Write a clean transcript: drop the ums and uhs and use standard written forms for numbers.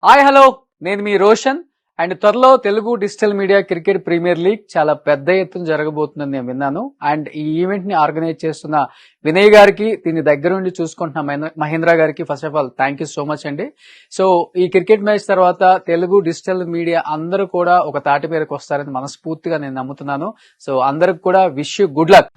Hi hello, నేను మీ Roshan. And త్వరలో Telugu digital media cricket premier league చాలా పెద్ద ఎత్తున జరగబోతుందని నేను విన్నాను. అండ్ ఈ ఈవెంట్ ని ఆర్గనైజ్ చేస్తున్న వినయ్ గారికి, దీని దగ్గర నుండి చూసుకుంటున్న మహేంద్ర గారికి first of all thank you so much అండి. సో ఈ క్రికెట్ మ్యాచ్ తర్వాత తెలుగు డిజిటల్ మీడియా అందరూ కూడా ఒక తాటి పేరుకు వస్తారని మనస్ఫూర్తిగా నేను నమ్ముతున్నాను. సో అందరికి కూడా విష్ యూ గుడ్ లక్.